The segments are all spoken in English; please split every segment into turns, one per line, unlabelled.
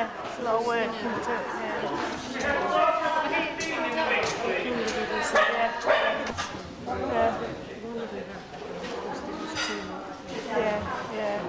Yeah, it's a lot of work, isn't it? Yeah. Yeah.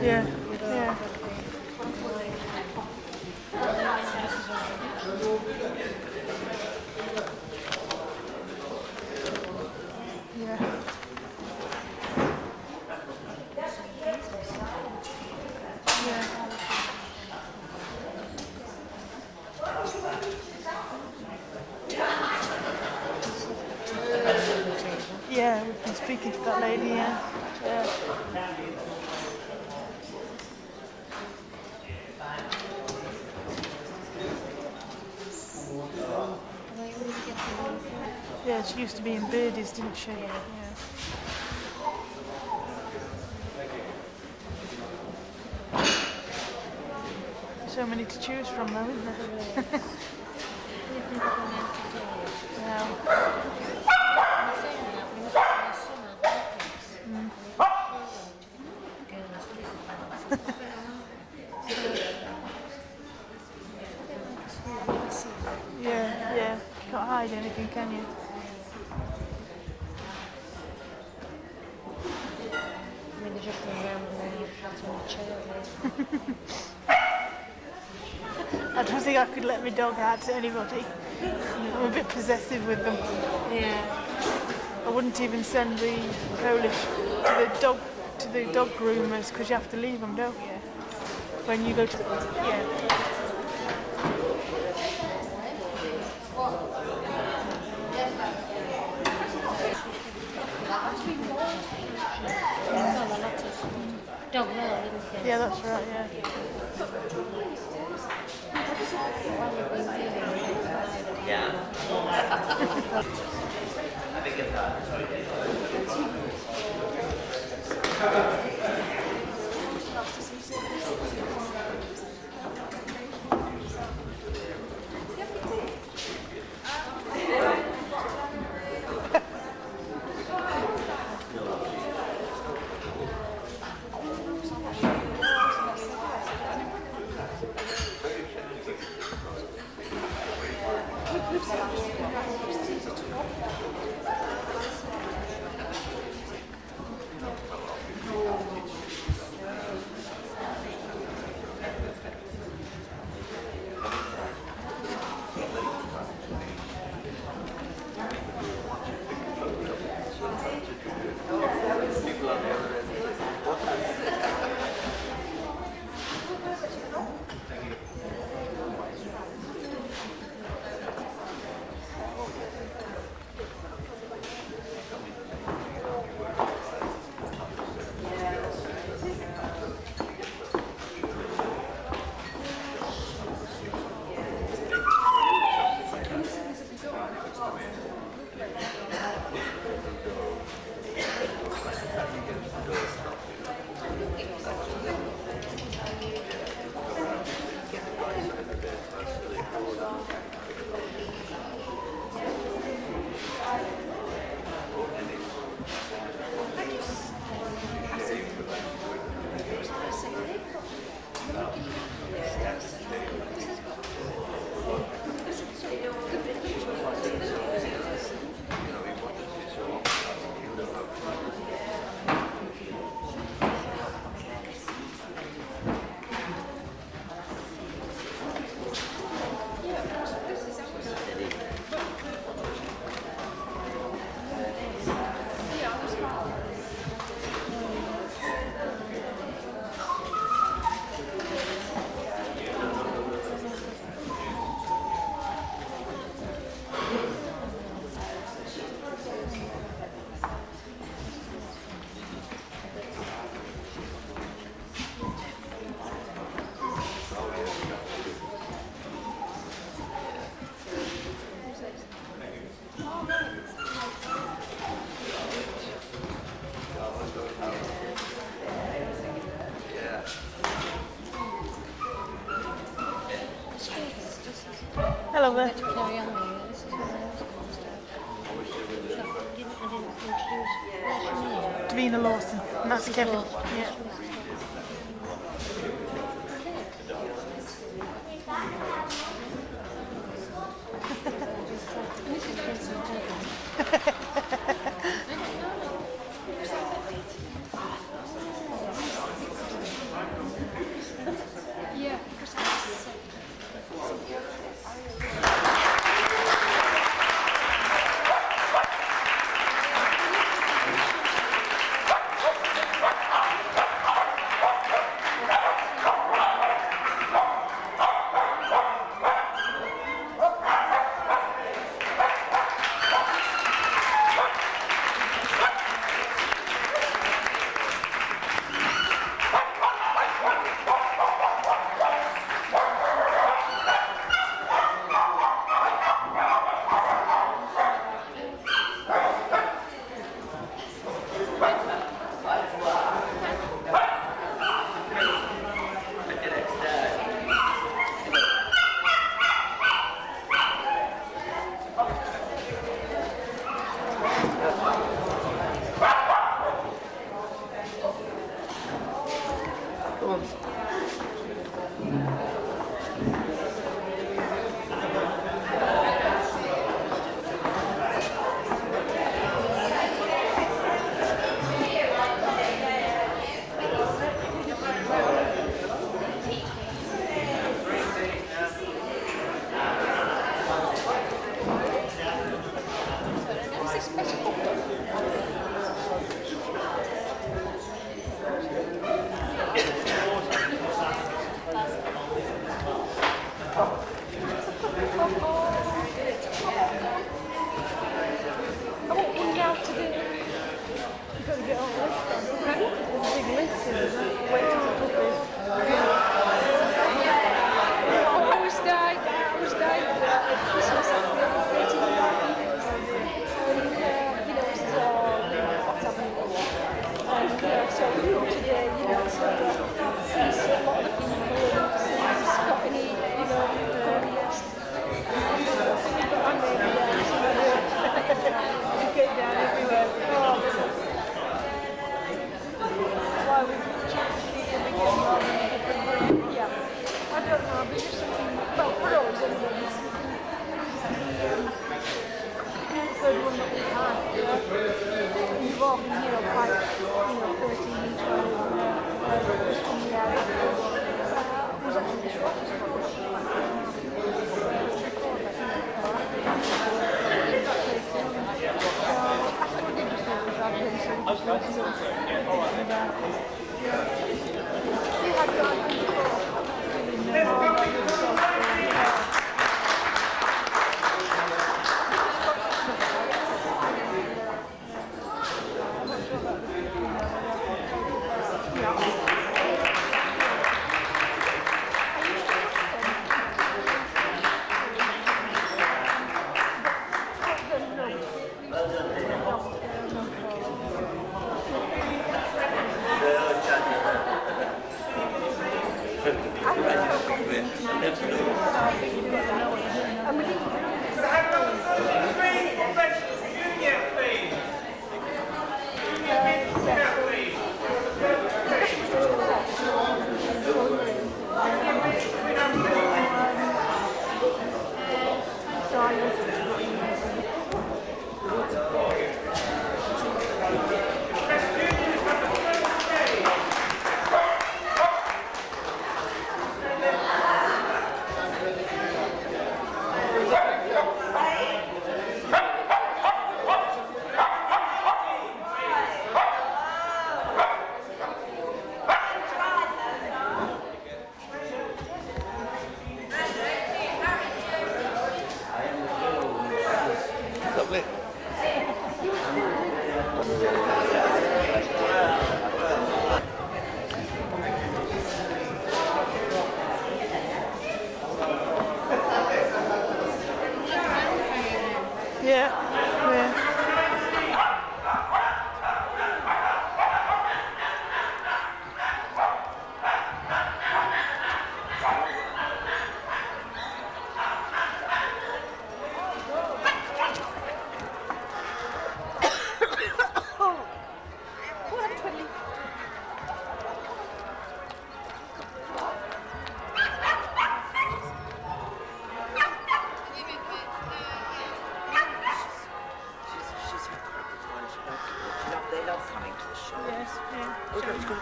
Yeah. Yeah. Yeah, we've been speaking to that lady, yeah. Yeah, she used to be in Birdies, didn't she? Yeah. So many to choose from though, isn't there? Yeah. Can't hide anything, can you? I don't think I could let my dog out to anybody. I'm a bit possessive with them.
Yeah.
I wouldn't even send the Polish to the dog groomers because you have to leave them, don't you? When you go to Yeah, that's right, yeah. Hello there. Davina Lawson. And that's Kevin. Yeah.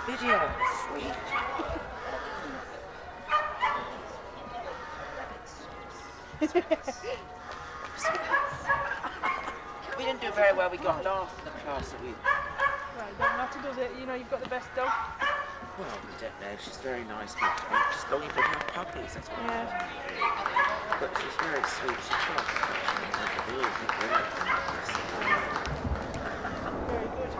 video. Sweet. We didn't do very well. We got last in the class that we...
Right, don't matter, does it? You know you've got the best dog.
Well, we don't know. She's very nice. We're just longing for her puppies. That's what
Yeah.
But she's very sweet. She's fast. Very good.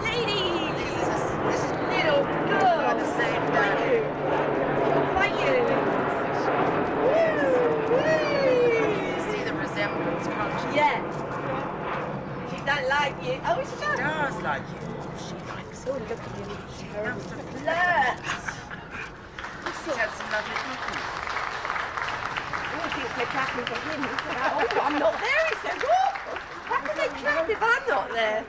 Ladies, this is little girl. The same Thank you.
You see the resemblance, can't you?
Yeah. She don't like you. Oh, she
She does like you. She likes
Oh,
you.
look at you.
She loves to
Flirt.
She's had some lovely puppies.
Oh, she thinks they're clapping for him. He said, oh, I'm not there. He said, what? How can they clap if I'm not there?